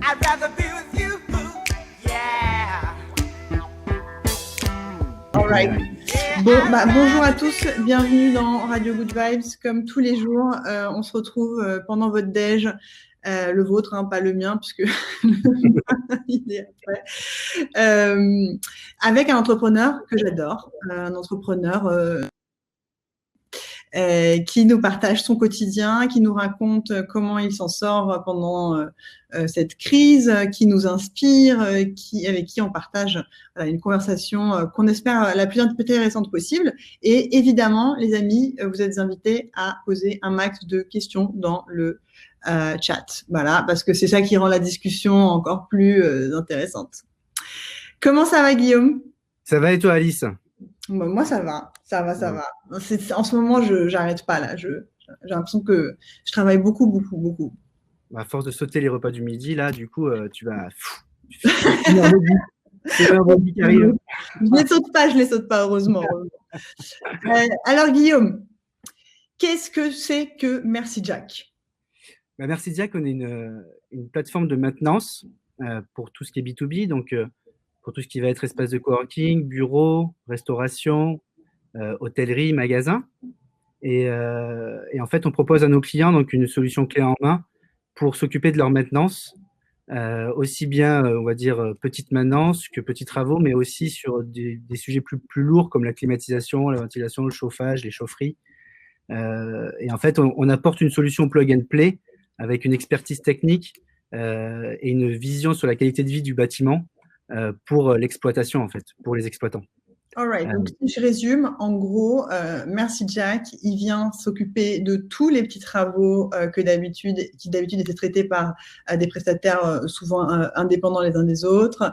I'd rather be with you. Yeah. All right. Bon, bonjour à tous, bienvenue dans Radio Good Vibes. Comme tous les jours, on se retrouve pendant votre déj, le vôtre, hein, pas le mien, puisque il est après, avec un entrepreneur que j'adore, un entrepreneur qui nous partage son quotidien, qui nous raconte comment il s'en sort pendant cette crise, qui nous inspire, avec qui on partage une conversation qu'on espère la plus intéressante possible. Et évidemment, les amis, vous êtes invités à poser un max de questions dans le chat. Voilà, parce que c'est ça qui rend la discussion encore plus intéressante. Comment ça va, Guillaume ? Ça va et toi, Alice ? Bon, moi, ça va. En ce moment, j'arrête pas, là. J'ai l'impression que je travaille beaucoup. À force de sauter les repas du midi, là, du coup, tu vas... C'est un bobby qui arrive. Je les saute pas, heureusement. Alors, Guillaume, qu'est-ce que c'est que Merci Jack ? Merci Jack, on est une plateforme de maintenance pour tout ce qui est B2B, donc pour tout ce qui va être espace de coworking, bureau, restauration, hôtellerie, magasin. Et en fait, on propose à nos clients donc une solution clé en main pour s'occuper de leur maintenance, aussi bien, on va dire, petite maintenance que petits travaux, mais aussi sur des sujets plus lourds comme la climatisation, la ventilation, le chauffage, les chaufferies. Et en fait, on apporte une solution plug and play avec une expertise technique et une vision sur la qualité de vie du bâtiment pour l'exploitation, en fait, pour les exploitants. All right. Donc, si je résume, en gros, Merci Jack, il vient s'occuper de tous les petits travaux qui d'habitude étaient traités par des prestataires souvent indépendants les uns des autres,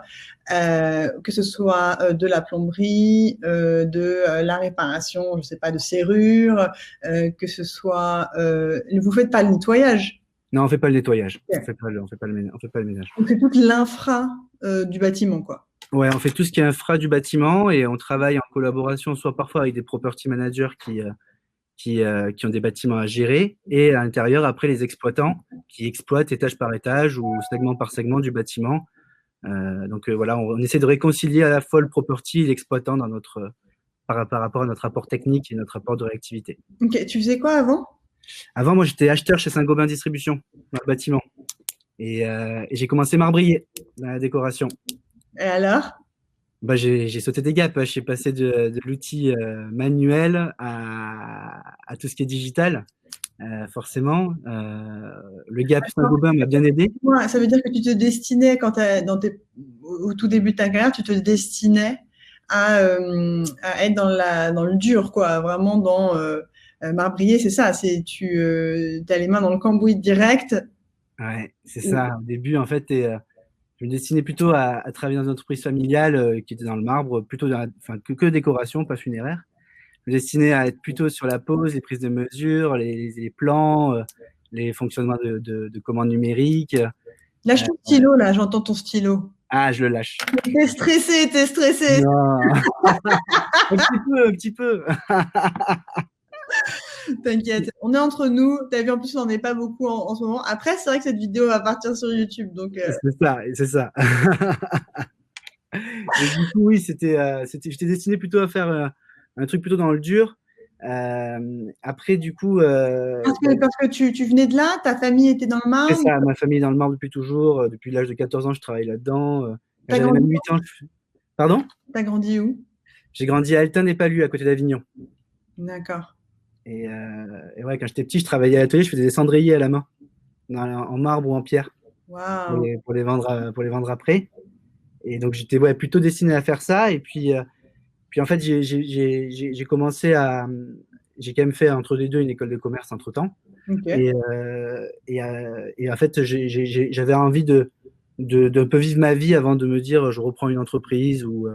que ce soit de la plomberie, de la réparation, je sais pas, de serrures, que ce soit... vous faites pas le nettoyage ? Non, on fait pas le nettoyage. Okay. On fait pas le ménage. Donc, c'est toute l'infra du bâtiment, quoi. Ouais, on fait tout ce qui est infra du bâtiment et on travaille en collaboration, soit parfois avec des property managers qui ont des bâtiments à gérer et à l'intérieur, après, les exploitants qui exploitent étage par étage ou segment par segment du bâtiment. Donc voilà, on essaie de réconcilier à la fois le property et l'exploitant dans par rapport à notre rapport technique et notre rapport de réactivité. Ok, tu faisais quoi avant ? Avant, moi, j'étais acheteur chez Saint-Gobain Distribution, dans le bâtiment. Et j'ai commencé marbrier, dans la décoration. Et alors ? J'ai sauté des gaps. Je suis passé de l'outil manuel à tout ce qui est digital. Forcément, le gap Saint-Gobain m'a bien aidé. Ouais, ça veut dire que tu te destinais, au tout début de ta carrière, tu te destinais à être dans le dur, quoi, vraiment dans marbrier, c'est ça, tu as les mains dans le cambouis direct. Ouais, c'est ça. Au début, en fait, je me destinais plutôt à travailler dans une entreprise familiale qui était dans le marbre, plutôt que décoration, pas funéraire. Je me destinais à être plutôt sur la pose, les prises de mesure, les plans, les fonctionnements de commandes numériques. Lâche ton stylo, là, j'entends ton stylo. Ah, je le lâche. T'es stressé. Non. Un petit peu. T'inquiète, on est entre nous. T'as vu, en plus, on n'en est pas beaucoup en ce moment. Après, c'est vrai que cette vidéo va partir sur YouTube. Donc, C'est ça. Et du coup, oui, j'étais destiné plutôt à faire un truc plutôt dans le dur. Après, du coup... Parce que tu venais de là, ta famille était dans le marbre. C'est ça, ma famille est dans le marbre depuis toujours. Depuis l'âge de 14 ans, je travaille là-dedans. J'avais même 8 ans. Pardon ? T'as grandi où ? J'ai grandi à Altin-et-Palus, à côté d'Avignon. D'accord. Et ouais, quand j'étais petit, je travaillais à l'atelier, je faisais des cendriers à la main, en marbre ou en pierre, wow. pour les vendre après. Et donc, j'étais plutôt destiné à faire ça. Et puis en fait, j'ai commencé j'ai quand même fait entre les deux une école de commerce entre-temps. Okay. Et en fait, j'avais envie de peu vivre ma vie avant de me dire je reprends une entreprise ou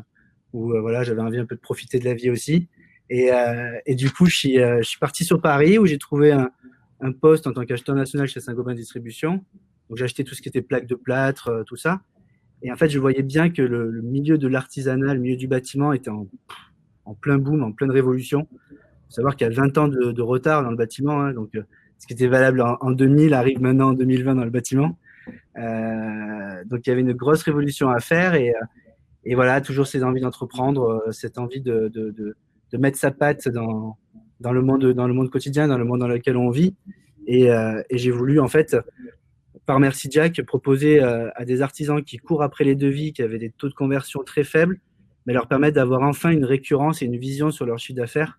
voilà, j'avais envie un peu de profiter de la vie aussi. Et du coup, je suis parti sur Paris où j'ai trouvé un poste en tant qu'acheteur national chez Saint-Gobain Distribution. Donc, j'ai acheté tout ce qui était plaques de plâtre, tout ça. Et en fait, je voyais bien que le milieu de l'artisanat, le milieu du bâtiment était en plein boom, en pleine révolution. Il faut savoir qu'il y a 20 ans de retard dans le bâtiment. Hein, donc, ce qui était valable en 2000 arrive maintenant en 2020 dans le bâtiment. Donc, il y avait une grosse révolution à faire et voilà, toujours cette envie d'entreprendre, cette envie de mettre sa patte dans le monde quotidien, dans le monde dans lequel on vit. Et j'ai voulu, en fait, par Merci Jack, proposer à des artisans qui courent après les devis, qui avaient des taux de conversion très faibles, mais leur permettre d'avoir enfin une récurrence et une vision sur leur chiffre d'affaires.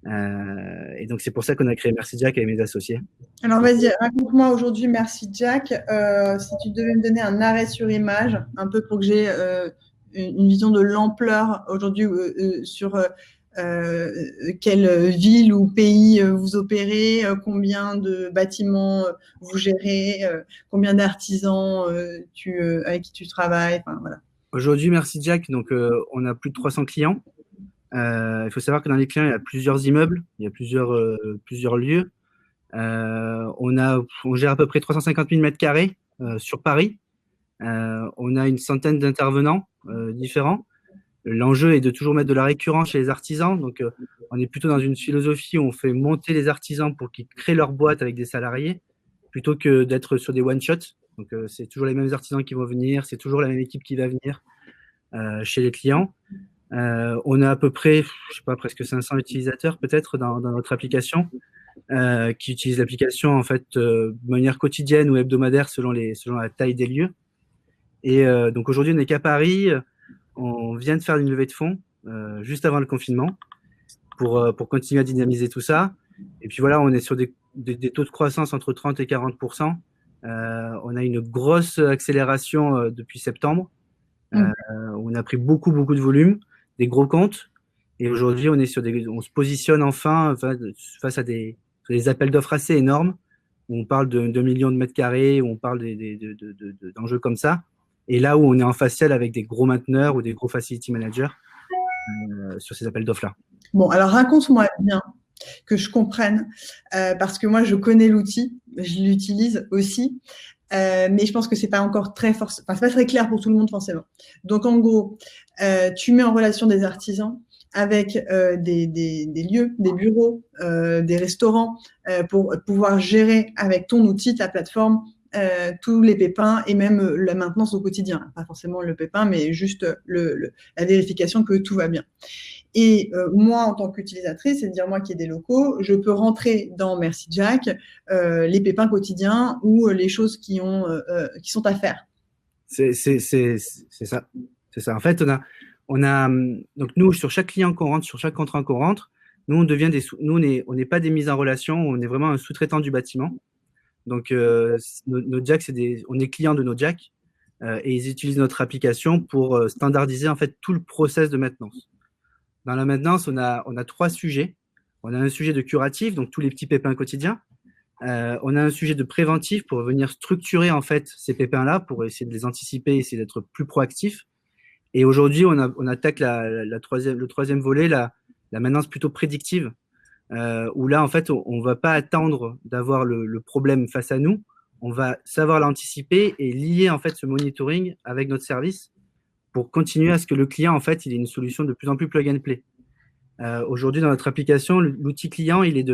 Et donc, c'est pour ça qu'on a créé Merci Jack avec mes associés. Alors, vas-y, raconte-moi aujourd'hui Merci Jack. Si tu devais me donner un arrêt sur image, un peu pour que j'ai une vision de l'ampleur aujourd'hui sur quelle ville ou pays vous opérez, combien de bâtiments vous gérez, combien d'artisans avec qui tu travailles. Enfin, voilà. Aujourd'hui, Merci Jack, donc on a plus de 300 clients. Il faut savoir que dans les clients, il y a plusieurs immeubles, il y a plusieurs lieux. On gère à peu près 350 000 mètres carrés sur Paris. On a une centaine d'intervenants différents. L'enjeu est de toujours mettre de la récurrence chez les artisans. Donc, on est plutôt dans une philosophie où on fait monter les artisans pour qu'ils créent leur boîte avec des salariés, plutôt que d'être sur des one-shots. Donc, c'est toujours les mêmes artisans qui vont venir, c'est toujours la même équipe qui va venir chez les clients. On a à peu près, je sais pas, presque 500 utilisateurs peut-être dans notre application, qui utilisent l'application en fait de manière quotidienne ou hebdomadaire selon la taille des lieux. Et donc aujourd'hui, on n'est qu'à Paris. On vient de faire une levée de fonds juste avant le confinement pour continuer à dynamiser tout ça. Et puis voilà, on est sur des taux de croissance entre 30 et 40%. On a une grosse accélération depuis septembre. On a pris beaucoup de volume, des gros comptes. Et aujourd'hui, on se positionne enfin face à des appels d'offres assez énormes, où on parle de 2 millions de mètres carrés, où on parle d'enjeux comme ça. Et là où on est en facial avec des gros mainteneurs ou des gros facility managers sur ces appels d'offres-là. Bon, alors raconte-moi bien, que je comprenne, parce que moi, je connais l'outil, je l'utilise aussi, mais je pense que c'est pas encore c'est pas très clair pour tout le monde forcément. Donc, en gros, tu mets en relation des artisans avec des lieux, des bureaux, des restaurants, pour pouvoir gérer avec ton outil, ta plateforme, tous les pépins et même la maintenance au quotidien. Pas forcément le pépin, mais juste la vérification que tout va bien. Et moi, en tant qu'utilisatrice, c'est-à-dire moi qui ai des locaux, je peux rentrer dans Merci Jack les pépins quotidiens ou les choses qui sont à faire. C'est ça. C'est ça. En fait, donc nous, sur chaque client qu'on rentre, sur chaque contrat qu'on rentre, nous, on n'est pas des mises en relation, on est vraiment un sous-traitant du bâtiment. Donc, nos jacks, on est client de nos jacks et ils utilisent notre application pour standardiser en fait tout le process de maintenance. Dans la maintenance, on a 3 sujets. On a un sujet de curatif, donc tous les petits pépins quotidiens. On a un sujet de préventif pour venir structurer en fait ces pépins-là, pour essayer de les anticiper, essayer d'être plus proactif. Et aujourd'hui, on attaque le troisième volet, la maintenance plutôt prédictive, où là, en fait, on ne va pas attendre d'avoir le problème face à nous. On va savoir l'anticiper et lier en fait ce monitoring avec notre service pour continuer à ce que le client, en fait, il ait une solution de plus en plus plug and play. Aujourd'hui, dans notre application, l'outil client, il est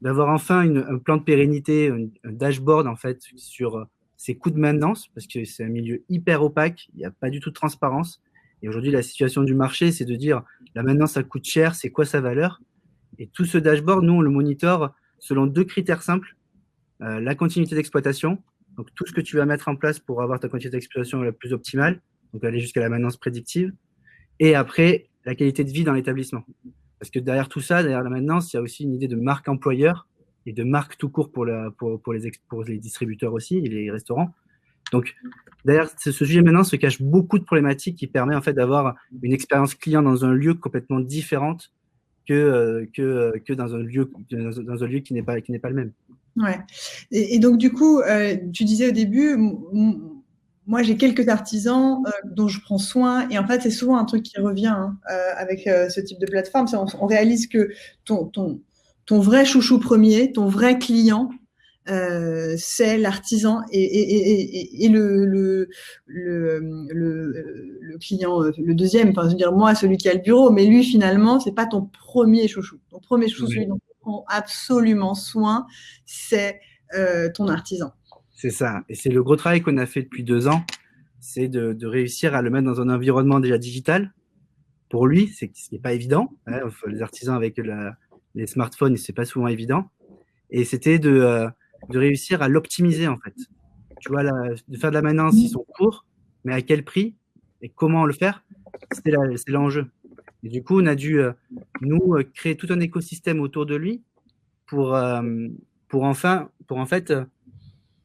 d'avoir enfin un plan de pérennité, un dashboard, en fait, sur ses coûts de maintenance, parce que c'est un milieu hyper opaque, il n'y a pas du tout de transparence. Et aujourd'hui, la situation du marché, c'est de dire, la maintenance, ça coûte cher, c'est quoi sa valeur? Et tout ce dashboard, nous, on le monitore selon 2 critères simples. La continuité d'exploitation, donc tout ce que tu vas mettre en place pour avoir ta continuité d'exploitation la plus optimale, donc aller jusqu'à la maintenance prédictive, et après, la qualité de vie dans l'établissement. Parce que derrière tout ça, derrière la maintenance, il y a aussi une idée de marque employeur et de marque tout court pour les distributeurs aussi et les restaurants. Donc, derrière ce sujet maintenant se cache beaucoup de problématiques qui permettent en fait d'avoir une expérience client dans un lieu complètement différente que dans un lieu qui n'est pas le même. Ouais. Et donc, du coup, tu disais au début, moi, j'ai quelques artisans dont je prends soin. Et en fait, c'est souvent un truc qui revient avec ce type de plateforme. On réalise que ton vrai chouchou premier, ton vrai client, c'est l'artisan et le client, le deuxième. Enfin, je veux dire, moi, celui qui a le bureau. Mais lui, finalement, c'est pas ton premier chouchou. Ton premier chouchou, celui dont tu prends absolument soin, c'est ton artisan. C'est ça. Et c'est le gros travail qu'on a fait depuis 2 ans, c'est de réussir à le mettre dans un environnement déjà digital. Pour lui, ce n'est pas évident. Hein. Les artisans avec les smartphones, c'est pas souvent évident. Et c'était de réussir à l'optimiser, en fait. Tu vois, de faire de la maintenance, ils sont courts, mais à quel prix et comment le faire, c'est l'enjeu. Et du coup, on a dû, nous, créer tout un écosystème autour de lui pour, en fait,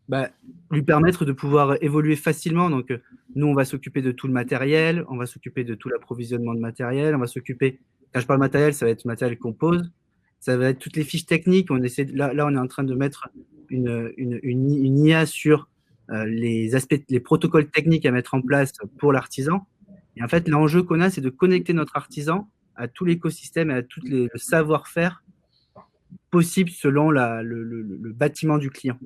bah, lui permettre de pouvoir évoluer facilement. Donc, nous, on va s'occuper de tout le matériel, on va s'occuper de tout l'approvisionnement de matériel, on va s'occuper, quand je parle matériel, ça va être matériel qu'on pose, ça va être toutes les fiches techniques. Là, on est en train de mettre une IA sur les aspects, les protocoles techniques à mettre en place pour l'artisan. Et en fait, l'enjeu qu'on a, c'est de connecter notre artisan à tout l'écosystème et à tout le savoir-faire possible selon le bâtiment du client.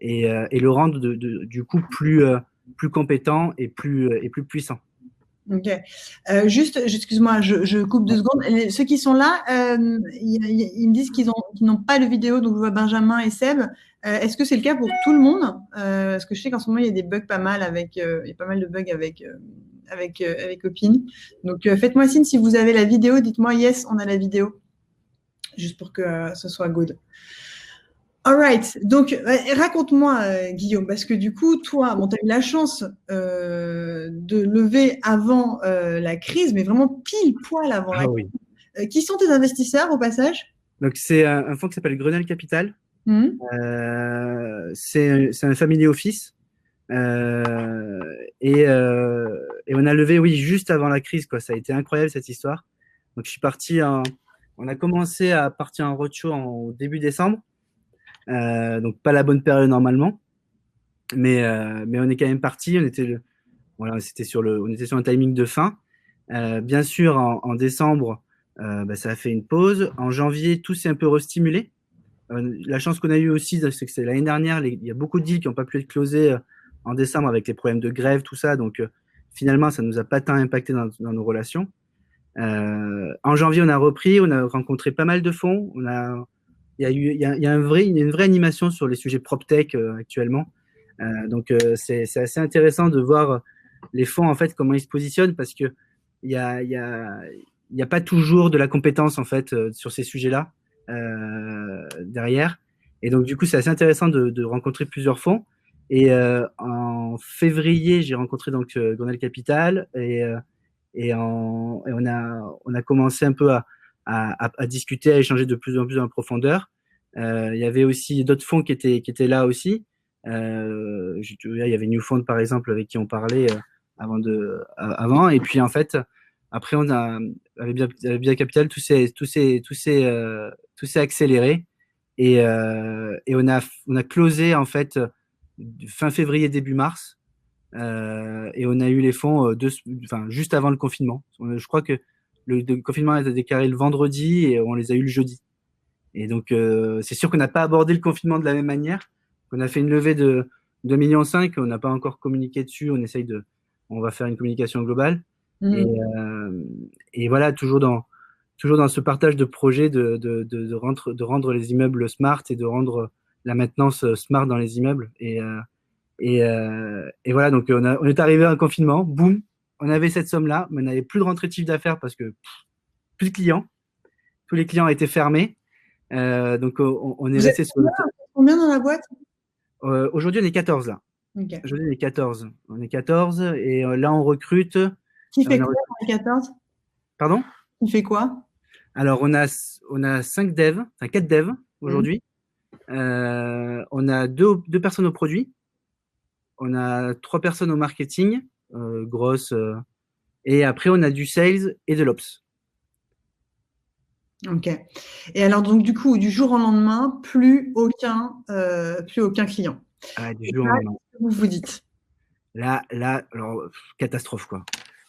Et le rendre du coup plus compétent et plus puissant. Ok. Juste, excuse-moi, je coupe 2 secondes. Ceux qui sont là, ils me disent qu'ils n'ont pas de vidéo, donc je vois Benjamin et Seb. Est-ce que c'est le cas pour tout le monde? Parce que je sais qu'en ce moment, il y a des bugs pas mal il y a pas mal de bugs avec Opin. Donc, faites-moi signe si vous avez la vidéo. Dites-moi yes, on a la vidéo. Juste pour que ce soit good. All right. Donc, raconte-moi, Guillaume, parce que du coup, toi, bon, tu as eu la chance de lever avant la crise, mais vraiment pile poil avant la crise. Oui. Qui sont tes investisseurs au passage? Donc, c'est un fonds qui s'appelle Grenelle Capital. C'est un family office. Et on a levé, oui, juste avant la crise, quoi. Ça a été incroyable cette histoire. Donc, on a commencé à partir en roadshow au début décembre. Donc pas la bonne période normalement, mais on est quand même parti. On était sur un timing de fin. Bien sûr, en décembre, ça a fait une pause. En janvier, tout s'est un peu restimulé. La chance qu'on a eue aussi, c'est que c'est l'année dernière, il y a beaucoup de deals qui n'ont pas pu être closés en décembre avec les problèmes de grève, tout ça. Donc finalement, ça nous a pas tant impacté dans nos relations. En janvier, on a repris, on a rencontré pas mal de fonds. Il y a une vraie animation sur les sujets PropTech actuellement. Donc, c'est assez intéressant de voir les fonds, en fait, comment ils se positionnent, parce qu'il n'y a pas toujours de la compétence, en fait, sur ces sujets-là derrière. Et donc, du coup, c'est assez intéressant de rencontrer plusieurs fonds. Et en février, j'ai rencontré donc Grenelle Capital et on a commencé un peu à discuter, à échanger de plus en plus en profondeur. Il y avait aussi d'autres fonds qui étaient là aussi. Il y avait Newfund, par exemple, avec qui on parlait avant. Et puis, en fait, après, avec Bien Capital, tout s'est accéléré. Et on a closé, en fait, fin février, début mars. Et on a eu les fonds juste avant le confinement. Je crois que le confinement a été déclaré le vendredi et on les a eu le jeudi. Et donc, c'est sûr qu'on n'a pas abordé le confinement de la même manière. On a fait une levée de 2,5 millions, on n'a pas encore communiqué dessus. On va faire une communication globale. Et voilà, toujours dans ce partage de projets de rendre les immeubles smart et de rendre la maintenance smart dans les immeubles. Et voilà, donc on est arrivé à un confinement, boum, on avait cette somme-là, mais on n'avait plus de rentrée de chiffre d'affaires parce que plus de clients, tous les clients étaient fermés. Donc on est resté sur combien dans la boîte? Aujourd'hui, on est 14 là. Okay. Aujourd'hui, on est 14. On est 14 et là, on recrute. Qui fait quoi dans les 14? Pardon? Qui fait quoi? Alors, on a 4 devs aujourd'hui. On a deux personnes au produit. On a 3 personnes au marketing, grosses. Et après, on a du sales et de l'ops. Ok. Et alors, donc, du coup, du jour au lendemain, plus aucun client. Ah, du jour au lendemain. Vous dites. Là, alors, catastrophe, quoi.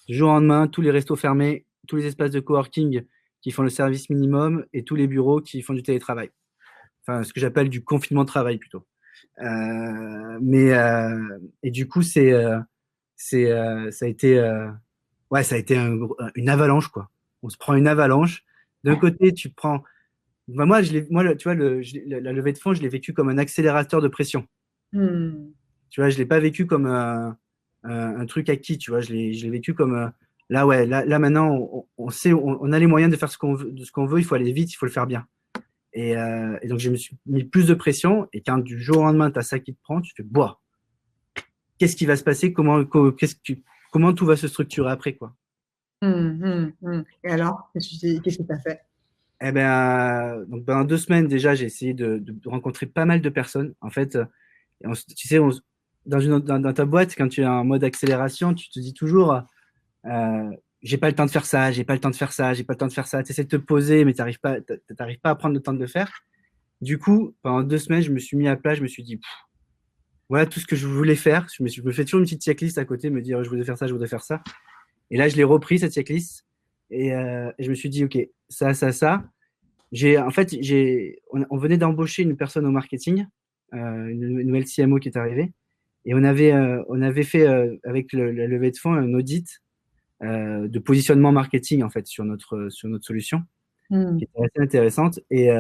Du jour au lendemain, tous les restos fermés, tous les espaces de coworking qui font le service minimum et tous les bureaux qui font du télétravail. Enfin, ce que j'appelle du confinement de travail, plutôt. Et du coup, ça a été une avalanche, quoi. On se prend une avalanche. D'un côté, tu prends. Bah moi, tu vois, la levée de fonds, je l'ai vécu comme un accélérateur de pression. Hmm. Tu vois, je l'ai pas vécu comme un truc acquis, tu vois. Je l'ai vécu comme là, ouais, là maintenant, on sait, on a les moyens de faire ce qu'on veut. Il faut aller vite, il faut le faire bien. Et donc, je me suis mis plus de pression. Et quand du jour au lendemain, tu as ça qui te prend, tu fais, boah, qu'est-ce qui va se passer? Comment tout va se structurer après, quoi? Et alors, qu'est-ce que tu as fait? Eh ben, donc pendant 2 semaines déjà, j'ai essayé de rencontrer pas mal de personnes. En fait, tu sais, dans ta boîte, quand tu es en mode accélération, tu te dis toujours, j'ai pas le temps de faire ça, j'ai pas le temps de faire ça, j'ai pas le temps de faire ça. Tu essaies de te poser, mais t'arrives pas à prendre le temps de le faire. Du coup, pendant 2 semaines, je me suis mis à plat, je me suis dit, pff, voilà tout ce que je voulais faire. Je me fais toujours une petite checklist à côté, me dire, je voudrais faire ça, je voudrais faire ça. Et là, je l'ai repris, cette checklist. Et je me suis dit, OK, ça. En fait, on venait d'embaucher une personne au marketing, une nouvelle CMO qui est arrivée. Et on avait fait, avec la levée de fonds, un audit de positionnement marketing, en fait, sur notre solution, Hmm. qui était assez intéressante. Et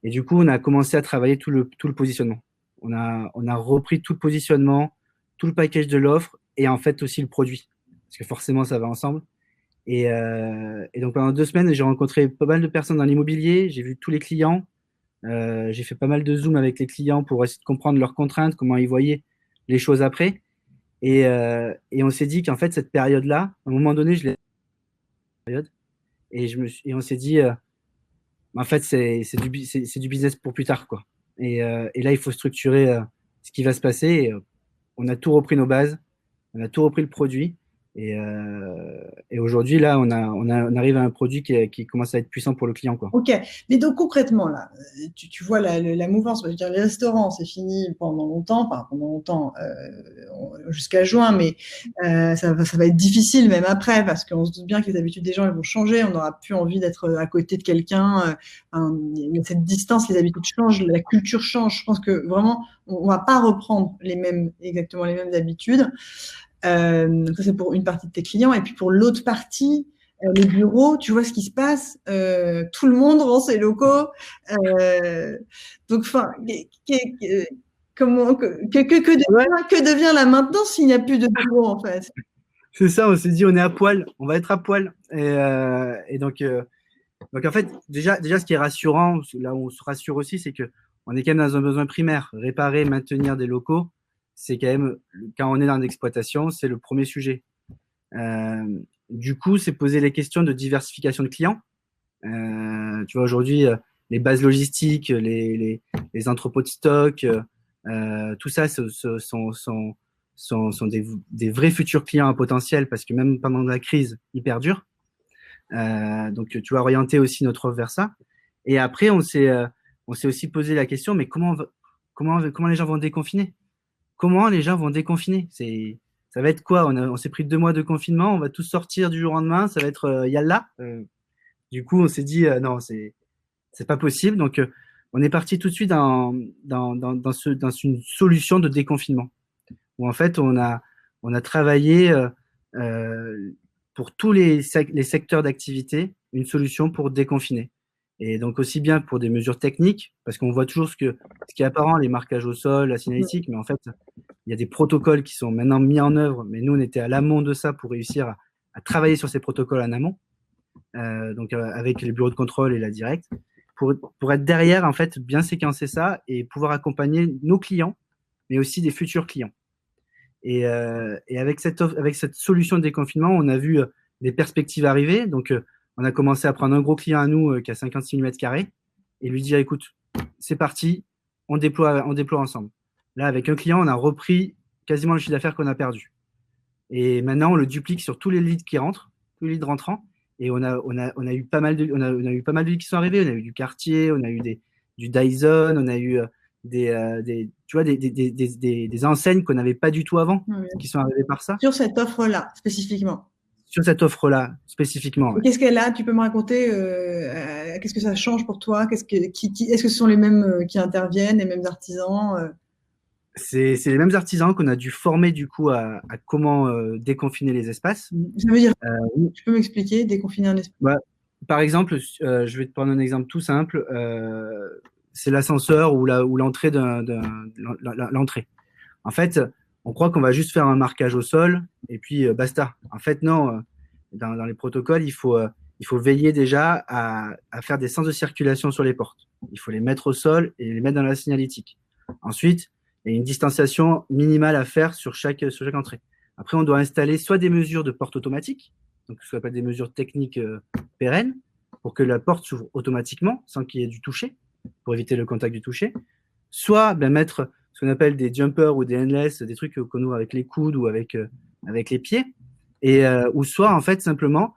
du coup, on a commencé à travailler tout le positionnement. On a repris tout le positionnement, tout le package de l'offre et en fait aussi le produit. Parce que forcément, ça va ensemble. Et donc pendant 2 semaines, j'ai rencontré pas mal de personnes dans l'immobilier, j'ai vu tous les clients, j'ai fait pas mal de Zoom avec les clients pour essayer de comprendre leurs contraintes, comment ils voyaient les choses après. Et on s'est dit qu'en fait, cette période-là, à un moment donné, je l'ai période, et on s'est dit, en fait, c'est du business pour plus tard, quoi. Et là, il faut structurer ce qui va se passer. On a tout repris nos bases, on a tout repris le produit. Et aujourd'hui, là, on arrive à un produit qui commence à être puissant pour le client, quoi. Ok, mais donc concrètement, là, tu vois la mouvance, je veux dire, les restaurants, c'est fini pendant longtemps, pas pendant longtemps, jusqu'à juin, mais ça va être difficile même après, parce qu'on se doute bien que les habitudes des gens elles vont changer, on n'aura plus envie d'être à côté de quelqu'un, il y a cette distance, les habitudes changent, la culture change, je pense que vraiment, on ne va pas reprendre exactement les mêmes habitudes. Donc ça, c'est pour une partie de tes clients. Et puis pour l'autre partie, les bureaux, tu vois ce qui se passe. Tout le monde rend ses locaux. Donc, enfin, Ouais, que devient la maintenance s'il n'y a plus de bureau, en fait? c'est ça, on s'est dit, on est à poil, on va être à poil. Et donc en fait, déjà, ce qui est rassurant, là où on se rassure aussi, c'est que on est quand même dans un besoin primaire. Réparer, maintenir des locaux, c'est quand même, quand on est dans l'exploitation, c'est le premier sujet. Du coup, c'est poser les questions de diversification de clients. Tu vois, aujourd'hui, les bases logistiques, les entrepôts de stock, tout ça sont des vrais futurs clients à potentiel parce que même pendant la crise, ils perdurent. Donc, tu vas orienter aussi notre offre vers ça. Et après, on s'est aussi posé la question, mais comment les gens vont déconfiner? Comment les gens vont déconfiner? Ça va être quoi? On s'est pris 2 mois de confinement, on va tous sortir du jour au lendemain, ça va être yalla. Du coup, on s'est dit, non, c'est pas possible. Donc, on est parti tout de suite dans une solution de déconfinement, où en fait, on a travaillé pour tous les secteurs d'activité, une solution pour déconfiner. Et donc aussi bien pour des mesures techniques, parce qu'on voit toujours ce qui est apparent, les marquages au sol, la signalétique, mais en fait, il y a des protocoles qui sont maintenant mis en œuvre, mais nous, on était à l'amont de ça pour réussir à travailler sur ces protocoles en amont, donc avec les bureaux de contrôle et la directe, pour être derrière, en fait, bien séquencer ça et pouvoir accompagner nos clients, mais aussi des futurs clients. Et avec cette solution de déconfinement, on a vu des perspectives arriver. Donc, on a commencé à prendre un gros client à nous qui a 56 000 m² et lui dire, écoute, c'est parti, on déploie ensemble. Là, avec un client, on a repris quasiment le chiffre d'affaires qu'on a perdu. Et maintenant, on le duplique sur tous les leads qui rentrent, tous les leads rentrants. Et on a eu pas mal de leads qui sont arrivés. On a eu du Cartier, on a eu du Dyson, on a eu tu vois, des enseignes qu'on n'avait pas du tout avant, qui sont arrivées par ça. Sur cette offre-là, spécifiquement. Sur cette offre-là, spécifiquement. Ouais. Qu'est-ce qu'elle a? Tu peux me raconter qu'est-ce que ça change pour toi? Est-ce que ce sont les mêmes qui interviennent, les mêmes artisans? C'est les mêmes artisans qu'on a dû former du coup à comment déconfiner les espaces. Ça veut dire, tu peux m'expliquer, déconfiner un espace? Bah, par exemple, je vais te prendre un exemple tout simple. C'est l'ascenseur ou l'entrée l'entrée. En fait, on croit qu'on va juste faire un marquage au sol et puis basta. En fait, non. Dans les protocoles, il faut veiller déjà à faire des sens de circulation sur les portes. Il faut les mettre au sol et les mettre dans la signalétique. Ensuite, il y a une distanciation minimale à faire sur chaque entrée. Après, on doit installer soit des mesures de porte automatique, donc ce qu'on appelle des mesures techniques pérennes, pour que la porte s'ouvre automatiquement sans qu'il y ait du toucher, pour éviter le contact du toucher. Soit mettre ce qu'on appelle des jumpers ou des endless, des trucs qu'on ouvre avec les coudes ou avec les pieds, ou soit en fait simplement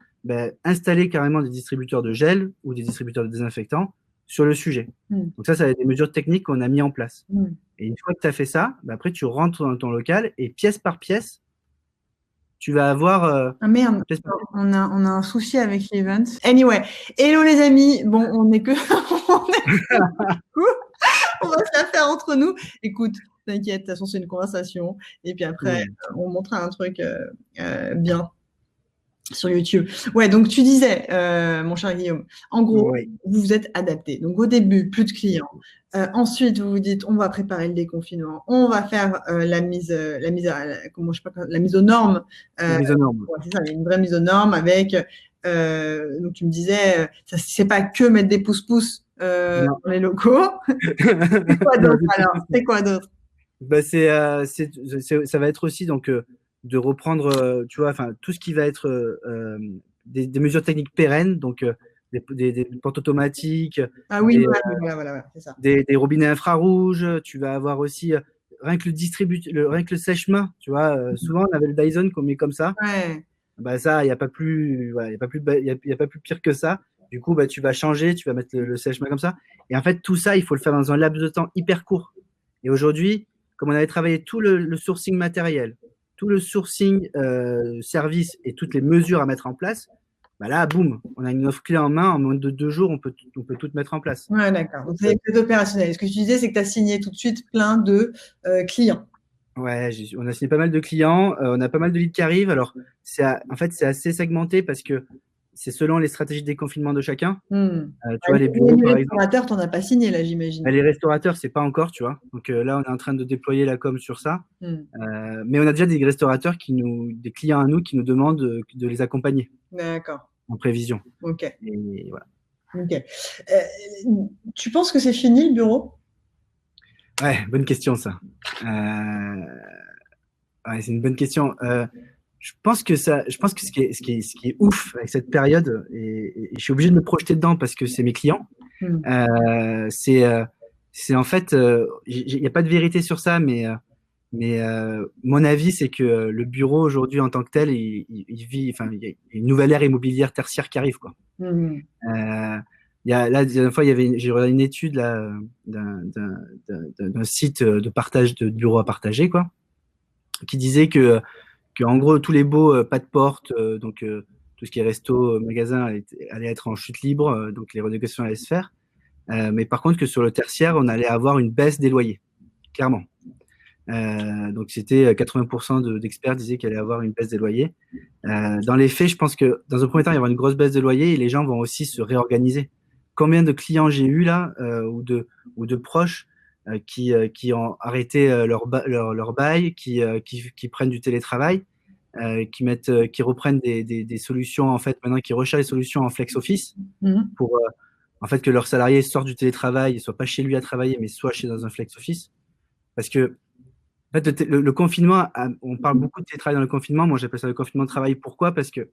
installer carrément des distributeurs de gel ou des distributeurs de désinfectants sur le sujet. Donc ça va être des mesures techniques qu'on a mis en place. Et une fois que tu as fait ça, après tu rentres dans ton local et pièce par pièce, tu vas avoir... Ah merde, on a un souci avec l'event. Anyway, hello les amis. Bon, on est que... on va se la faire entre nous. Écoute, t'inquiète, de toute façon, c'est une conversation. Et puis après, on montrera un truc bien sur YouTube. Ouais, donc tu disais, mon cher Guillaume, en gros, vous vous êtes adapté. Donc au début, plus de clients. Ensuite, vous vous dites, on va préparer le déconfinement, on va faire la mise aux normes. La mise aux normes. Ouais, c'est ça, une vraie mise aux normes avec. Donc tu me disais, ça c'est pas que mettre des pouces-pouces dans les locaux. C'est quoi d'autre alors? C'est quoi d'autre? Ça va être aussi donc de reprendre, tu vois, enfin tout ce qui va être des mesures techniques pérennes, donc des portes automatiques, voilà, c'est ça. Des robinets infrarouges. Tu vas avoir aussi rien que le sèche-main, tu vois. Souvent on avait le Dyson qu'on met comme ça. Ouais. Ça, il n'y a pas plus, il y a pas plus pire que ça. Du coup, tu vas changer, tu vas mettre le sèche-main comme ça. Et en fait, tout ça, il faut le faire dans un laps de temps hyper court. Et aujourd'hui, comme on avait travaillé tout le sourcing matériel, tout le sourcing service et toutes les mesures à mettre en place, là, boum, on a une offre clé en main. En moins de 2 jours, on peut tout mettre en place. Ouais, d'accord. Donc, c'est opérationnel. Ce que tu disais, c'est que tu as signé tout de suite plein de clients. Ouais, on a signé pas mal de clients. On a pas mal de leads qui arrivent. Alors, en fait, c'est assez segmenté parce que c'est selon les stratégies de déconfinement de chacun. Tu vois, les bureaux, par restaurateurs, tu n'en as pas signé, là, j'imagine. Les restaurateurs, c'est pas encore, tu vois. Donc là, on est en train de déployer la com sur ça. Mais on a déjà des restaurateurs des clients à nous qui nous demandent de les accompagner. D'accord. En prévision. Ok. Et voilà. Ok. Tu penses que c'est fini le bureau? Ouais, bonne question ça. Ouais, c'est une bonne question. Je pense que ce qui est ouf avec cette période, et je suis obligé de me projeter dedans parce que c'est mes clients, c'est en fait, il n'y a pas de vérité sur ça, mais mon avis, c'est que le bureau aujourd'hui en tant que tel, il vit, enfin, il y a une nouvelle ère immobilière tertiaire qui arrive, quoi. La dernière fois, j'ai regardé une étude là, d'un site de partage de bureaux à partager, quoi, qui disait que en gros, tous les beaux pas de porte, donc tout ce qui est resto, magasin, allait être en chute libre, donc les renégociations allaient se faire. Mais par contre, que sur le tertiaire, on allait avoir une baisse des loyers, clairement. Donc c'était 80% d'experts disaient qu'il allait avoir une baisse des loyers. Dans les faits, je pense que dans un premier temps, il y aura une grosse baisse de loyer et les gens vont aussi se réorganiser. Combien de clients j'ai eu là ou de proches qui ont arrêté leur bail, qui prennent du télétravail, qui reprennent des solutions en fait maintenant, qui recherchent des solutions en flex office pour en fait que leurs salariés sortent du télétravail et soient pas chez lui à travailler, mais soient dans un flex office. Parce que en fait, le confinement, on parle beaucoup de télétravail dans le confinement. Moi, j'appelle ça le confinement de travail. Pourquoi? Parce que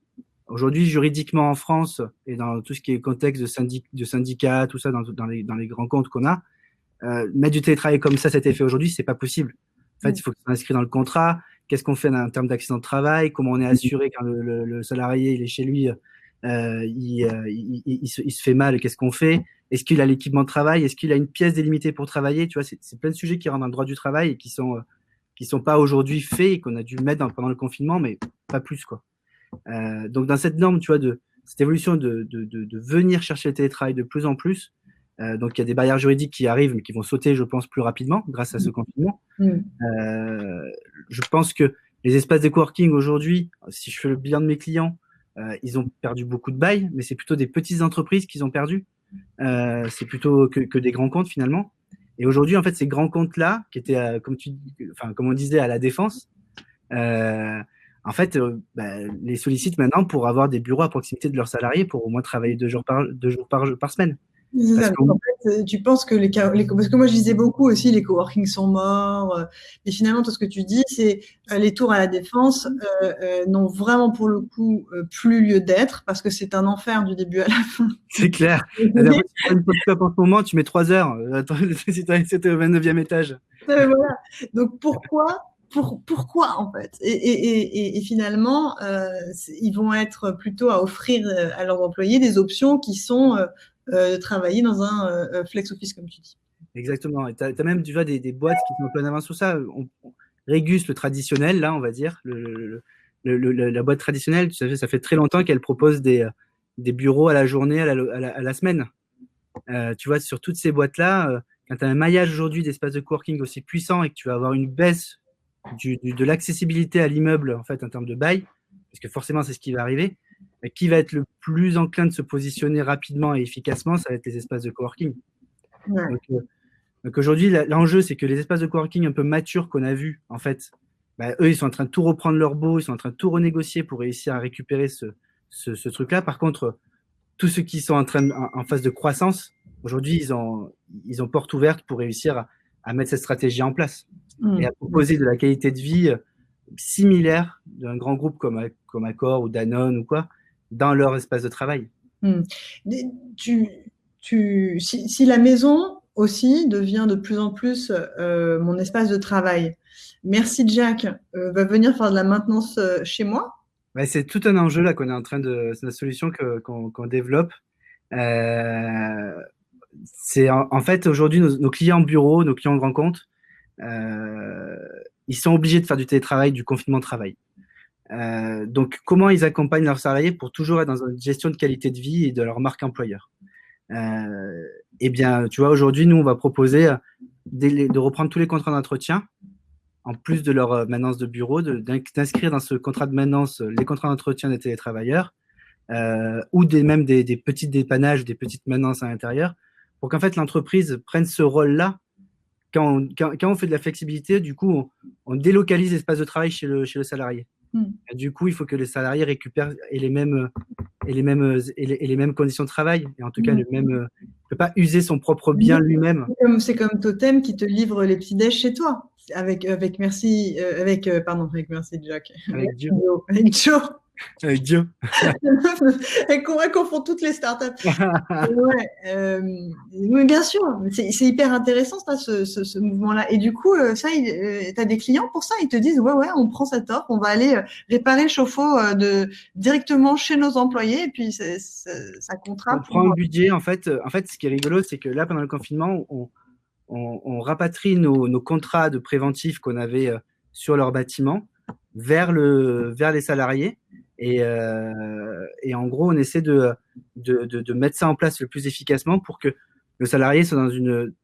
aujourd'hui, juridiquement en France et dans tout ce qui est contexte de syndicats, tout ça, dans les grands comptes qu'on a, mettre du télétravail comme ça, cet effet aujourd'hui, c'est pas possible. En fait, il faut que ça soit inscrit dans le contrat. Qu'est-ce qu'on fait en termes d'accident de travail? Comment on est assuré quand le salarié il est chez lui, il se fait mal? Qu'est-ce qu'on fait? Est-ce qu'il a l'équipement de travail? Est-ce qu'il a une pièce délimitée pour travailler? Tu vois, c'est plein de sujets qui rentrent dans le droit du travail et qui sont pas aujourd'hui faits et qu'on a dû mettre pendant le confinement, mais pas plus, quoi. Donc, dans cette norme, tu vois, cette évolution de venir chercher le télétravail de plus en plus, donc il y a des barrières juridiques qui arrivent, mais qui vont sauter, je pense, plus rapidement grâce à ce confinement. Je pense que les espaces de coworking aujourd'hui, si je fais le bilan de mes clients, ils ont perdu beaucoup de bails, mais c'est plutôt des petites entreprises qu'ils ont perdu. C'est plutôt que des grands comptes finalement. Et aujourd'hui, en fait, ces grands comptes-là, qui étaient, comme on disait, à la Défense, en fait, les sollicitent maintenant pour avoir des bureaux à proximité de leurs salariés pour au moins travailler 2 jours par semaine. C'est Parce ça. que, En fait, tu penses que parce que moi je disais beaucoup aussi les coworking sont morts, mais finalement tout ce que tu dis c'est les tours à la Défense n'ont vraiment pour le coup plus lieu d'être parce que c'est un enfer du début à la fin. c'est clair. C'est-à-dire que si tu fais une photocopie en ce moment, tu mets 3 heures. Attends, si c'était au 29e étage. Voilà. Donc pourquoi en fait et finalement ils vont être plutôt à offrir à leurs employés des options qui sont de travailler dans un flex office comme tu dis. Exactement. Et tu as même tu vois, des boîtes qui sont en plein avance sur ça. Régus, le traditionnel, là, on va dire, la boîte traditionnelle, tu sais, ça fait très longtemps qu'elle propose des bureaux à la journée, à la semaine. Tu vois, sur toutes ces boîtes-là, quand tu as un maillage aujourd'hui d'espaces de coworking aussi puissant et que tu vas avoir une baisse de l'accessibilité à l'immeuble, en fait, en termes de bail, parce que forcément, c'est ce qui va arriver, mais qui va être le plus enclin de se positionner rapidement et efficacement, ça va être les espaces de coworking. Ouais. Donc aujourd'hui, l'enjeu, c'est que les espaces de coworking un peu matures qu'on a vus, en fait, eux, ils sont en train de tout reprendre leur beau, ils sont en train de tout renégocier pour réussir à récupérer ce truc-là. Par contre, tous ceux qui sont en phase de croissance, aujourd'hui, ils ont porte ouverte pour réussir à mettre cette stratégie en place et à proposer de la qualité de vie similaire d'un grand groupe comme Accor ou Danone ou quoi, dans leur espace de travail. Si la maison aussi devient de plus en plus mon espace de travail, Merci Jack va venir faire de la maintenance chez moi. Ouais, c'est tout un enjeu là qu'on est en train de, c'est la solution qu'on développe. C'est en fait aujourd'hui nos clients bureaux, nos clients grands comptes, ils sont obligés de faire du télétravail, du confinement de travail. Donc, comment ils accompagnent leurs salariés pour toujours être dans une gestion de qualité de vie et de leur marque employeur? Eh bien, tu vois, aujourd'hui, nous, on va proposer de reprendre tous les contrats d'entretien, en plus de leur maintenance de bureau, d'inscrire dans ce contrat de maintenance les contrats d'entretien des télétravailleurs, ou même des petits dépannages, des petites maintenances à l'intérieur, pour qu'en fait l'entreprise prenne ce rôle-là. Quand on fait de la flexibilité, du coup, on délocalise l'espace de travail chez le salarié. Et du coup, il faut que les salariés récupèrent les mêmes conditions de travail, et en tout cas, il ne peut pas user son propre bien lui-même. C'est comme Totem qui te livre les petits déj chez toi, avec Merci Jack. Avec Dieu. Avec Joe. Avec Dieu. Elle confond toutes les startups. Oui, bien sûr, c'est hyper intéressant ça, ce mouvement-là. Et du coup, tu as des clients pour ça, ils te disent ouais, on prend cette offre, on va aller réparer le chauffe-eau directement chez nos employés, et puis ça comptera. On prend un budget. En fait, ce qui est rigolo, c'est que là, pendant le confinement, on rapatrie nos contrats de préventif qu'on avait sur leur bâtiment vers les salariés. Et en gros, on essaie de mettre ça en place le plus efficacement pour que le salarié soit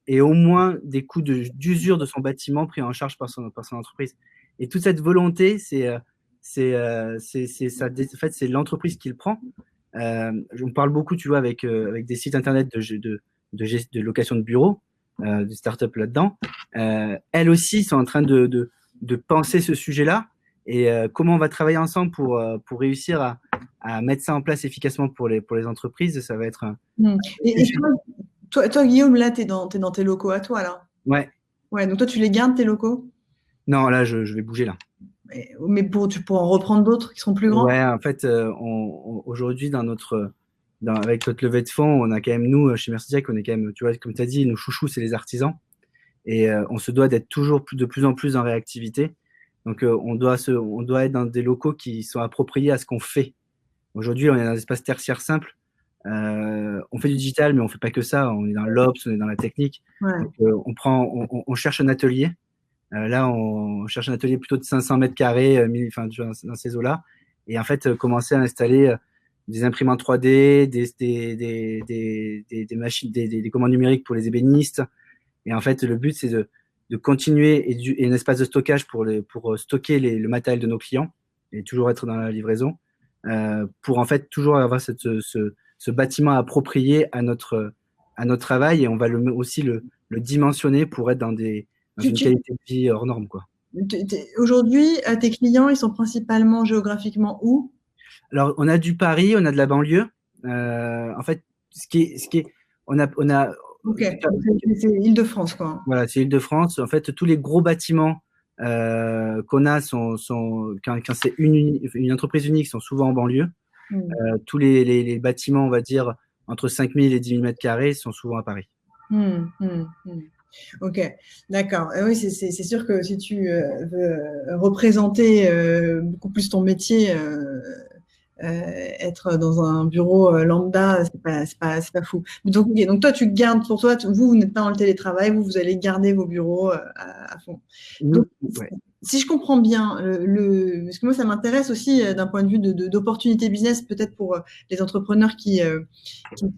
ait au moins des coûts d'usure de son bâtiment pris en charge par son entreprise. Et toute cette volonté, en fait, c'est l'entreprise qui le prend. On parle beaucoup, tu vois, avec des sites internet de location de bureaux, de start-up là-dedans. Elles aussi sont en train de penser ce sujet-là. Et comment on va travailler ensemble pour réussir à mettre ça en place efficacement pour les entreprises, ça va être Et toi, Guillaume, là, tu es dans tes locaux à toi, là. Ouais. Ouais, donc toi, tu les gardes, tes locaux? Non, là, je vais bouger, là. Mais tu pourras en reprendre d'autres qui seront plus grands? Ouais, en fait, aujourd'hui, avec notre levée de fonds, on a quand même, nous, chez Merci Jack, on est quand même, tu vois, comme tu as dit, nos chouchous, c'est les artisans. Et on se doit d'être toujours de plus en plus en réactivité. Donc, on doit être dans des locaux qui sont appropriés à ce qu'on fait. Aujourd'hui, on est dans un espace tertiaire simple. On fait du digital, mais on ne fait pas que ça. On est dans l'ops, on est dans la technique. Ouais. Donc, on cherche un atelier. Là, on cherche un atelier plutôt de 500 mètres carrés, dans ces eaux-là. Et en fait, commencer à installer des imprimantes 3D, des machines, des commandes numériques pour les ébénistes. Et en fait, le but, c'est de continuer et un espace de stockage pour stocker le matériel de nos clients et toujours être dans la livraison, pour en fait toujours avoir ce bâtiment approprié à à notre travail et on va aussi le dimensionner pour être dans Tu- une tu- qualité de vie hors norme, quoi. Aujourd'hui, tes clients, ils sont principalement géographiquement où? Alors, on a du Paris, on a de la banlieue. En fait, on a, Ok, donc c'est Île-de-France, quoi. voilà, c'est Île-de-France. En fait, tous les gros bâtiments qu'on a quand c'est une entreprise unique, sont souvent en banlieue. Hmm. Tous les bâtiments, on va dire, entre 5000 et 10 000 mètres carrés sont souvent à Paris. Ok, d'accord. Oui, c'est sûr que si tu veux représenter beaucoup plus ton métier, être dans un bureau lambda, c'est pas fou. Donc, ok, donc toi, tu gardes pour toi, vous n'êtes pas dans le télétravail, vous allez garder vos bureaux à fond. Donc, Ouais. si je comprends bien, parce que moi, ça m'intéresse aussi d'un point de vue d'opportunité business, peut-être pour les entrepreneurs qui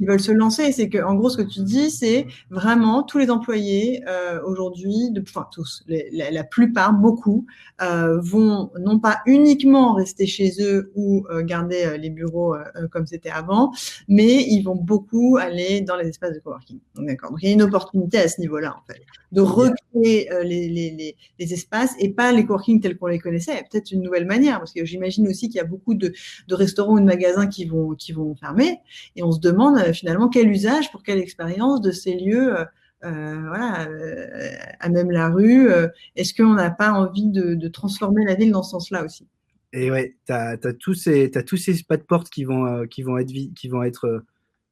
veulent se lancer, c'est que en gros, ce que tu dis, c'est vraiment tous les employés aujourd'hui, enfin tous, la plupart, beaucoup, vont non pas uniquement rester chez eux ou garder les bureaux comme c'était avant, mais ils vont beaucoup aller dans les espaces de coworking. D'accord. Donc il y a une opportunité à ce niveau-là, en fait, de recréer les espaces et pas les coworking tels qu'on les connaissait, peut-être une nouvelle manière, parce que j'imagine aussi qu'il y a beaucoup de restaurants ou de magasins qui vont fermer, et on se demande finalement quel usage pour quelle expérience de ces lieux. Voilà, à même la rue. Est-ce qu'on n'a pas envie de transformer la ville dans ce sens-là aussi? Et ouais, t'as tous ces pas de porte qui vont être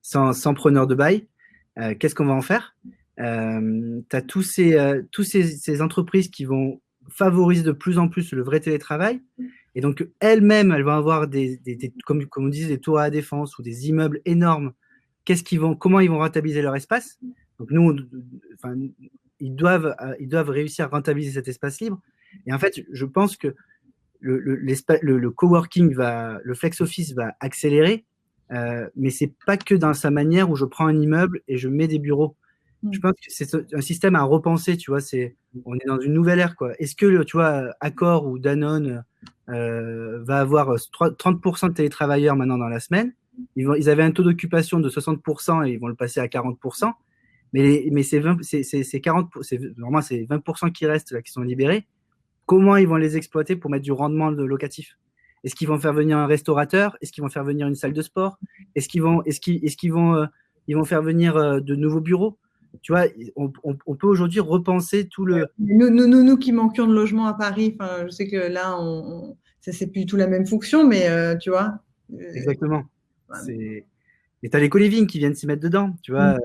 sans preneur de bail. Qu'est-ce qu'on va en faire? Tu as ces entreprises qui vont favoriser de plus en plus le vrai télétravail. Et donc, elles-mêmes, elles vont avoir comme on disait, des tours à la défense ou des immeubles énormes. Comment ils vont rentabiliser leur espace? Donc, enfin, ils doivent réussir à rentabiliser cet espace libre. Et en fait, je pense que le coworking le flex office va accélérer, mais c'est pas que dans sa manière où je prends un immeuble et je mets des bureaux. Je pense que c'est un système à repenser, tu vois. On est dans une nouvelle ère, quoi. Est-ce que, tu vois, Accor ou Danone va avoir 30% de télétravailleurs maintenant dans la semaine? Ils avaient un taux d'occupation de 60% et ils vont le passer à 40%. Mais c'est 40, normalement, c'est 20% qui restent là, qui sont libérés. Comment ils vont les exploiter pour mettre du rendement locatif? Est-ce qu'ils vont faire venir un restaurateur? Est-ce qu'ils vont faire venir une salle de sport? Ils vont faire venir de nouveaux bureaux? Tu vois, on peut aujourd'hui repenser tout le. Nous qui manquions de logement à Paris, je sais que là, ça c'est plus du tout la même fonction, mais tu vois. Exactement. Ouais. Et tu as les co-living qui viennent s'y mettre dedans. Tu vois,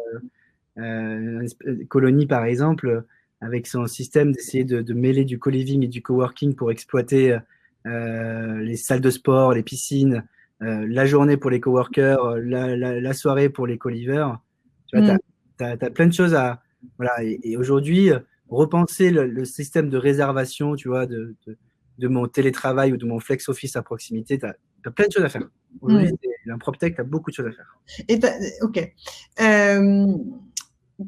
Colony, par exemple, avec son système d'essayer de mêler du co-living et du coworking pour exploiter les salles de sport, les piscines, la journée pour les coworkers, la soirée pour les co-livers. Tu vois, tu as plein de choses à. Voilà. Et aujourd'hui, repenser le système de réservation, tu vois, de mon télétravail ou de mon flex office à proximité, tu as plein de choses à faire. Aujourd'hui, un PropTech, tu as beaucoup de choses à faire. Ok.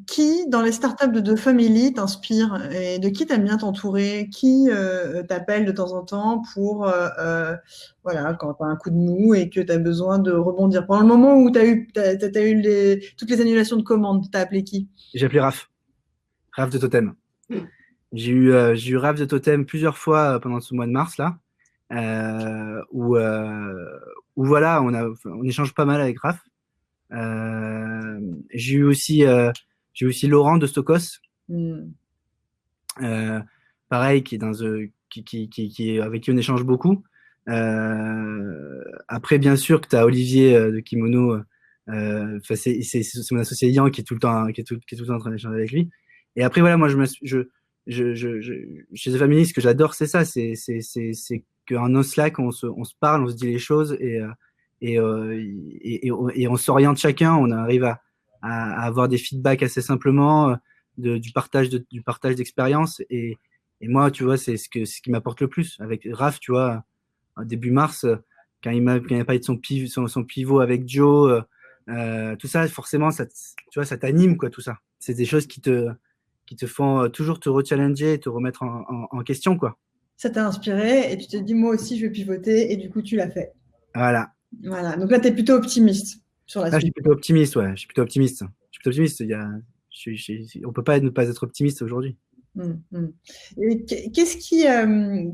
Qui, dans les startups de Family, t'inspire et de qui t'aimes bien t'entourer? Qui t'appelle de temps en temps pour, voilà, quand tu as un coup de mou et que tu as besoin de rebondir? Pendant le moment où tu as eu toutes les annulations de commandes, tu as appelé qui? J'ai appelé Raph de Totem. J'ai eu Raph de Totem plusieurs fois pendant ce mois de mars là, où voilà, on échange pas mal avec Raph. J'ai eu aussi Laurent de Stokos, pareil, qui est avec qui on échange beaucoup. Après, bien sûr, que tu as Olivier de Kimono. C'est mon associé Yann qui est tout le temps en train d'échanger avec lui. Et après, voilà, moi, chez The Family, ce que j'adore, c'est ça, c'est qu'en Slack, on se parle, on se dit les choses et on s'oriente chacun, on arrive à avoir des feedbacks assez simplement, du partage d'expérience. Et moi, tu vois, c'est ce qui m'apporte le plus. Avec Raph, tu vois, début mars, quand il m'a parlé de son pivot avec Joe, tout ça, forcément, tu vois, ça t'anime, quoi, tout ça. C'est des choses qui te font toujours te rechallenger et te remettre en question, quoi. Ça t'a inspiré et tu te dis, moi aussi, je vais pivoter et du coup, tu l'as fait. Voilà. Voilà. Donc là, tu es plutôt optimiste. sur la Je suis suite? plutôt optimiste, ouais. Je suis plutôt optimiste. On peut pas ne pas être optimiste aujourd'hui. Et qu'est-ce qui,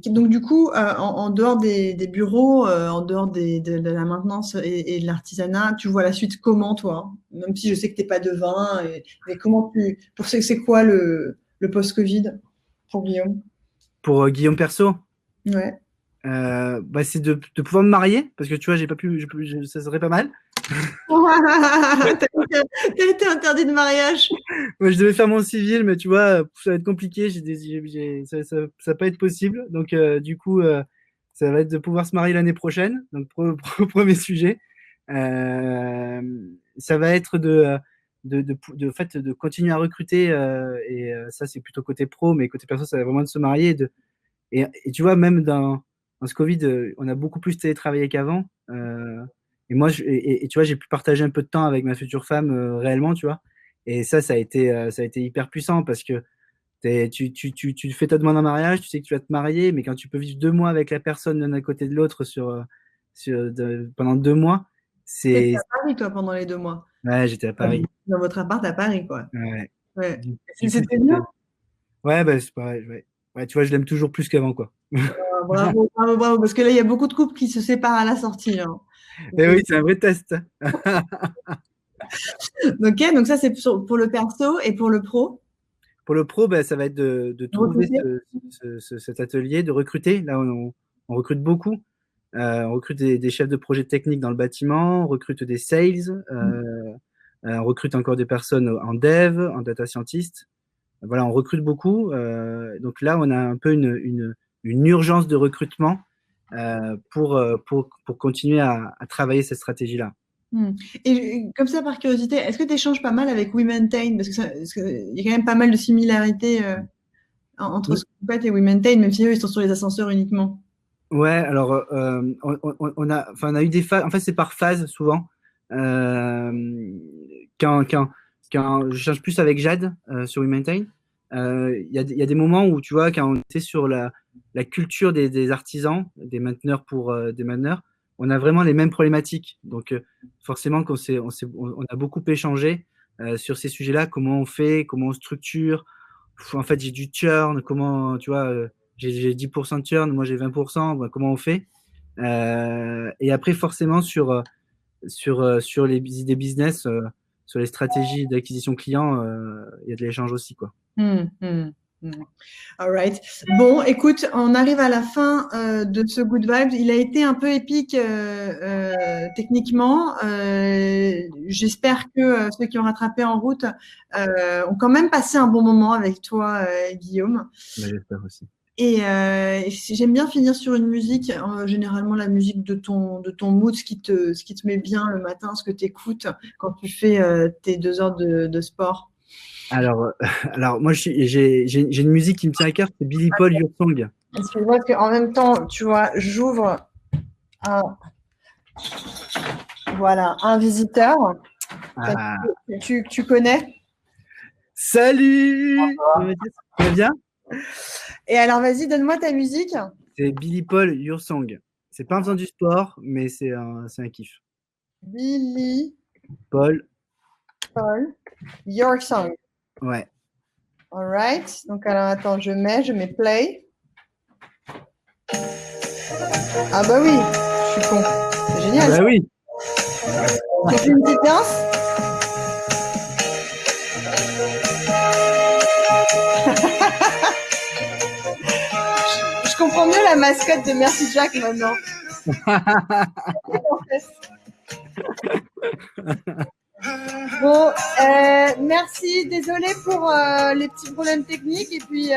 donc du coup, en dehors des bureaux, en dehors de la maintenance et de l'artisanat, tu vois la suite comment, toi? Même si je sais que t'es pas devin, mais comment c'est quoi le post-Covid pour Guillaume? Pour Guillaume Perso, Ouais. bah, c'est de pouvoir me marier, parce que tu vois, j'ai pas pu, ça serait pas mal. T'as été interdit de mariage. Moi, je devais faire mon civil, mais tu vois, ça va être compliqué. Ça va pas être possible. Donc, du coup, ça va être de pouvoir se marier l'année prochaine. Donc, premier sujet. Euh, Ça va être en fait, de continuer à recruter. Et ça, c'est plutôt côté pro, mais côté perso, ça va vraiment de se marier. Et tu vois, même dans ce Covid, on a beaucoup plus télétravaillé qu'avant. Et moi, et tu vois, j'ai pu partager un peu de temps avec ma future femme réellement, tu vois. Et ça a été hyper puissant parce que tu fais ta demande en mariage, tu sais que tu vas te marier, mais quand tu peux vivre 2 mois avec la personne l'un à côté de l'autre pendant 2 mois, T'étais c'est. à Paris, toi, pendant les 2 mois. Ouais, j'étais à Paris. Dans votre appart à Paris, quoi. Ouais. Ouais. Du coup, C'était bien. ouais, bah, c'est pareil. Ouais. Ouais, tu vois, je l'aime toujours plus qu'avant, quoi. Bravo, bravo, bravo. Parce que là, il y a beaucoup de couples qui se séparent à la sortie, hein. Et oui, c'est un vrai test. Ok, donc ça, c'est pour le perso et pour le pro. Pour le pro, bah, ça va être de trouver Recruter. cet atelier, de recruter. Là, on recrute beaucoup. On recrute des chefs de projet techniques dans le bâtiment, on recrute des sales, on recrute encore des personnes en dev, en data scientist. Voilà, on recrute beaucoup. Donc là, on a un peu une urgence de recrutement pour continuer à travailler cette stratégie-là. Et comme ça, par curiosité, est-ce que tu échanges pas mal avec WeMaintain? Parce que il y a quand même pas mal de similarités entre ce que vous faites et WeMaintain, même si eux, ils sont sur les ascenseurs uniquement. Ouais, alors on a eu des phases. En fait, c'est par phase souvent. Euh, quand je change plus avec Jade sur WeMaintain, il y a des moments où tu vois, quand on était sur la culture des artisans, des mainteneurs des mainteneurs, on a vraiment les mêmes problématiques. Donc forcément, on a beaucoup échangé sur ces sujets-là. Comment on fait, comment on structure. En fait, j'ai du churn. Comment, tu vois. J'ai 10% de churn, moi j'ai 20%, ben, comment on fait? Et après, forcément, sur les idées business, sur les stratégies d'acquisition client, il y a de l'échange aussi, quoi. Hum, hum, hum. All right. Bon, écoute, on arrive à la fin de ce Good Vibes. Il a été un peu épique techniquement. J'espère que ceux qui ont rattrapé en route ont quand même passé un bon moment avec toi, Guillaume. Ben, j'espère aussi. Et j'aime bien finir sur une musique, généralement la musique de ton mood, ce qui te met bien le matin, ce que tu écoutes quand tu fais tes 2 heures de sport. Alors moi, j'ai une musique qui me tient à cœur, c'est Billy Paul, Your Song. Excuse-moi, parce qu'en même temps, tu vois, j'ouvre voilà, un visiteur. Ah. Tu connais? Salut! Ça va bien? Et alors, vas-y, donne-moi ta musique. C'est Billy Paul, Your Song. C'est pas en faisant du sport, mais c'est un kiff. Billy Paul. Your Song. Ouais. All right. Donc, alors, attends, je mets play. Ah bah oui, je suis con. C'est génial. Ah bah oui. Tu fais une petite danse? Je comprends mieux la mascotte de Merci Jack maintenant. Bon, merci, désolé pour les petits problèmes techniques et puis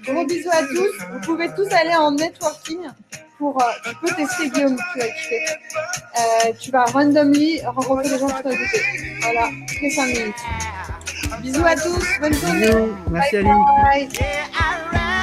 gros bisous à tous. Vous pouvez tous aller en networking pour tu peux tester Guillaume, tu vas kiffer. Tu vas randomly rencontrer des gens qui t'ont écouté. Voilà, toutes les 5 minutes. Bisous à tous, bonne journée. Merci bye Aline. bye. Yeah, I ran.